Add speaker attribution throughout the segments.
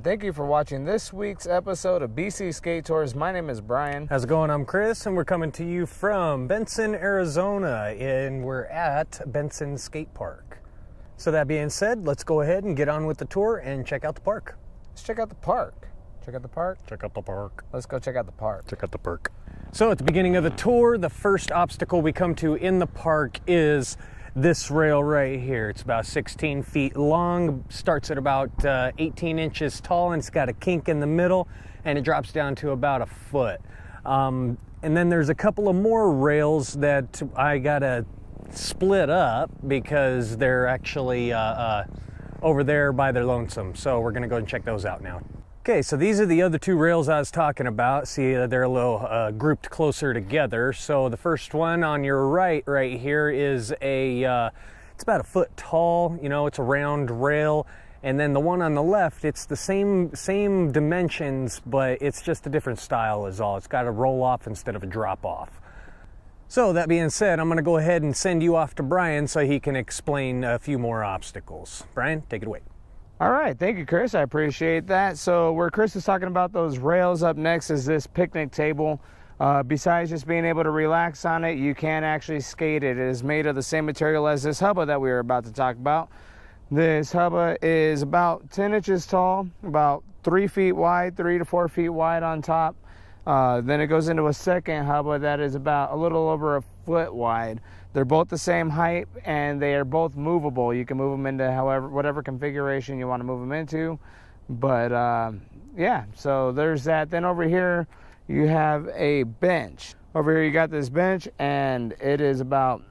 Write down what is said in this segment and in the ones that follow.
Speaker 1: thank you for watching this week's episode of BC Skate Tours. My name is Brian.
Speaker 2: How's it going? I'm Chris, and we're coming to you from Benson, Arizona, and we're at Benson Skate Park. So that being said, let's go ahead and get on with the tour and check out the park.
Speaker 1: Let's check out the park. Check out the park?
Speaker 2: Check out the park.
Speaker 1: Let's go check out the park.
Speaker 2: Check out the park. So at the beginning of the tour, the first obstacle we come to in the park is this rail right here. It's about 16 feet long, starts at about 18 inches tall, and it's got a kink in the middle, and it drops down to about a foot. And then there's a couple of more rails that I gotta split up because they're actually over there by their lonesome. So we're gonna go and check those out now. Okay, so these are the other two rails I was talking about. See, they're a little grouped closer together. So the first one on your right here is it's about a foot tall. You know, it's a round rail. And then the one on the left, it's the same dimensions, but it's just a different style is all. It's got a roll off instead of a drop off. So that being said, I'm gonna go ahead and send you off to Brian so he can explain a few more obstacles. Brian, take it away.
Speaker 1: All right, thank you, Chris. I appreciate that. So where Chris is talking about those rails, up next is this picnic table. Besides just being able to relax on it, you can actually skate it. It is made of the same material as this hubba that we were about to talk about. This hubba is about 10 inches tall, about 3 feet wide, 3 to 4 feet wide on top. Then it goes into a second hubba that is about a little over a foot wide. They're both the same height, and they are both movable. You can move them into whatever configuration you want to move them into. But yeah, so there's that. Then over here you have a bench. Over here you got this bench, and it is about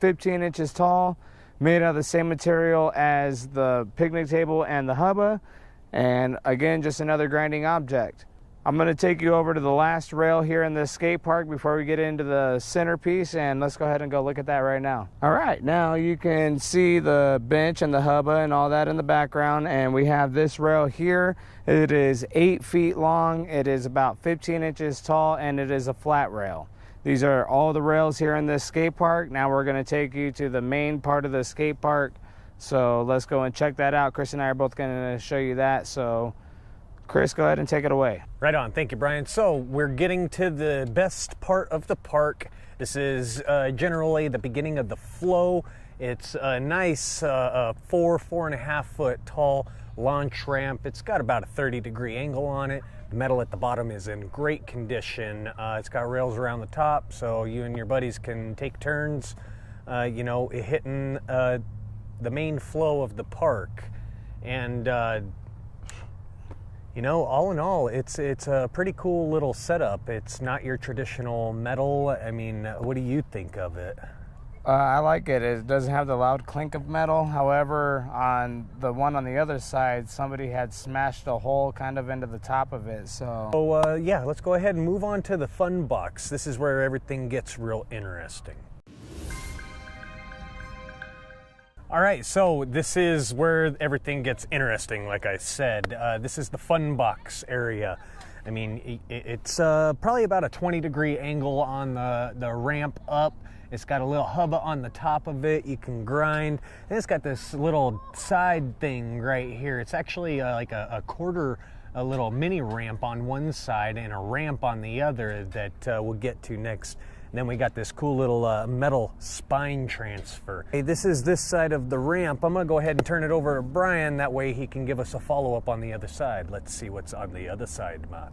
Speaker 1: 15 inches tall, made out of the same material as the picnic table and the hubba. And again, just another grinding object. I'm going to take you over to the last rail here in this skate park before we get into the centerpiece, and let's go ahead and go look at that right now. All right, now you can see the bench and the hubba and all that in the background, and we have this rail here. It is 8 feet long, it is about 15 inches tall, and it is a flat rail. These are all the rails here in this skate park. Now we're going to take you to the main part of the skate park, so let's go and check that out. Chris and I are both going to show you that, so Chris, go ahead and take it away.
Speaker 2: Right on. Thank you, Brian. So we're getting to the best part of the park. This is generally the beginning of the flow. It's a nice 4.5 foot tall launch ramp. It's got about a 30-degree angle on it. The metal at the bottom is in great condition. It's got rails around the top, so you and your buddies can take turns, you know, hitting the main flow of the park. And you know, all in all, it's a pretty cool little setup. It's not your traditional metal. I mean, what do you think of it?
Speaker 1: I like it. It doesn't have the loud clink of metal. However, on the one on the other side, somebody had smashed a hole kind of into the top of it. So
Speaker 2: yeah, let's go ahead and move on to the Funbox. This is where everything gets real interesting. All right, so this is where everything gets interesting, like I said. This is the Funbox area. I mean, it's probably about a 20-degree angle on the ramp up. It's got a little hubba on the top of it. You can grind. And it's got this little side thing right here. It's actually like a little mini ramp on one side and a ramp on the other that we'll get to next. And then we got this cool little metal spine transfer. Hey, this is this side of the ramp. I'm gonna go ahead and turn it over to Brian. That way he can give us a follow-up on the other side. Let's see what's on the other side, man.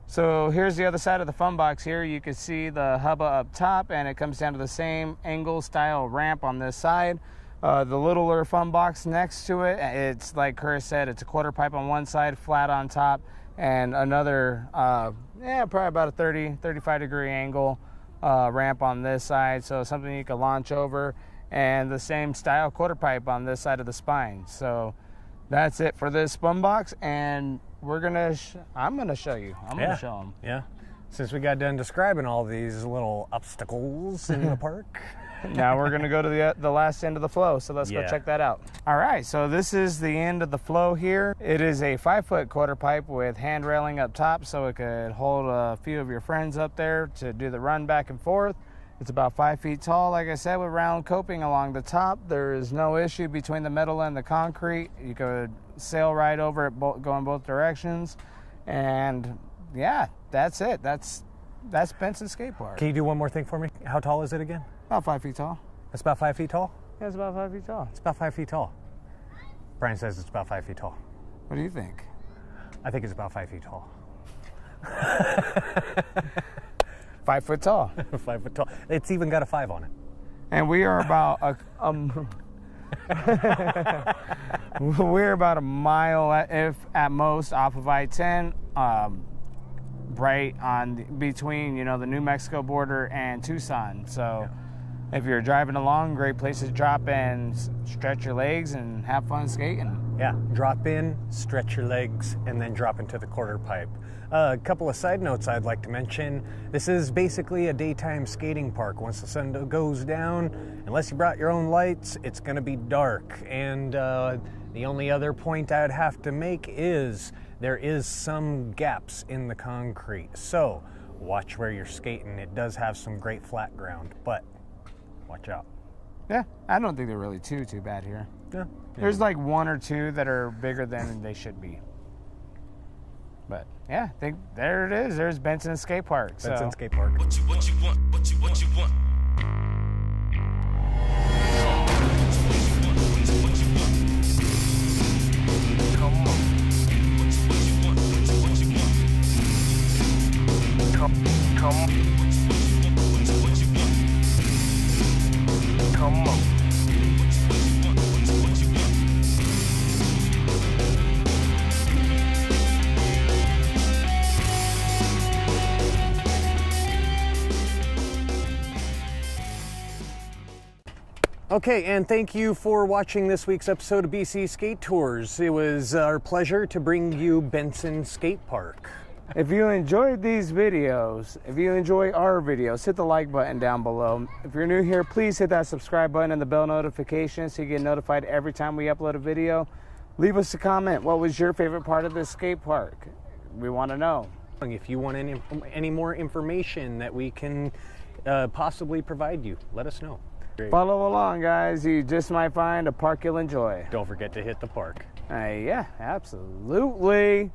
Speaker 1: So here's the other side of the Funbox here. You can see the hubba up top, and it comes down to the same angle style ramp on this side. The littler Funbox next to it, it's like Chris said, it's a quarter pipe on one side, flat on top, and another, probably about a 35-degree angle ramp on this side, so something you can launch over, and the same style quarter pipe on this side of the spine. So that's it for this Funbox, and I'm gonna show you. I'm gonna show them.
Speaker 2: Yeah. Since we got done describing all these little obstacles in the park.
Speaker 1: Now we're gonna go to the last end of the flow, so let's go check that out. All right, so this is the end of the flow here. It is a 5-foot quarter pipe with hand railing up top, so it could hold a few of your friends up there to do the run back and forth. It's about 5 feet tall, like I said, with round coping along the top. There is no issue between the metal and the concrete. You could sail right over it, going both directions. And yeah, that's it. That's Benson Skate Park.
Speaker 2: Can you do one more thing for me? How tall is it again?
Speaker 1: About 5 feet tall.
Speaker 2: It's about 5 feet tall?
Speaker 1: Yeah, it's about 5 feet tall.
Speaker 2: It's about 5 feet tall. Brian says it's about 5 feet tall.
Speaker 1: What do you think?
Speaker 2: I think it's about 5 feet tall.
Speaker 1: 5 foot tall.
Speaker 2: 5 foot tall. It's even got a 5 on it.
Speaker 1: And we are about we're about a mile, if at most, off of I-10, right on between the New Mexico border and Tucson. So if you're driving along, great place to drop in, stretch your legs, and have fun skating.
Speaker 2: Yeah, drop in, stretch your legs, and then drop into the quarter pipe. A couple of side notes I'd like to mention. This is basically a daytime skating park. Once the sun goes down, unless you brought your own lights, it's going to be dark. And the only other point I'd have to make is there is some gaps in the concrete. So watch where you're skating. It does have some great flat ground, but watch out.
Speaker 1: Yeah, I don't think they're really too bad here.
Speaker 2: Yeah.
Speaker 1: There's like one or two that are bigger than they should be. But yeah, I think there it is. There's Benson Skate Park.
Speaker 2: Benson Skate Park.
Speaker 3: What you want, what you want. Come on. What you want, what you want. Come on. What you want. Come on.
Speaker 2: Okay, and thank you for watching this week's episode of BC Skate Tours. It was our pleasure to bring you Benson Skate Park.
Speaker 1: If you enjoyed these videos, if you enjoy our videos, hit the like button down below. If you're new here, please hit that subscribe button and the bell notification so you get notified every time we upload a video. Leave us a comment. What was your favorite part of this skate park? We want to know.
Speaker 2: If you want any more information that we can possibly provide you, let us know. Great.
Speaker 1: Follow along, guys. You just might find a park you'll enjoy.
Speaker 2: Don't forget to hit the park.
Speaker 1: Yeah, absolutely.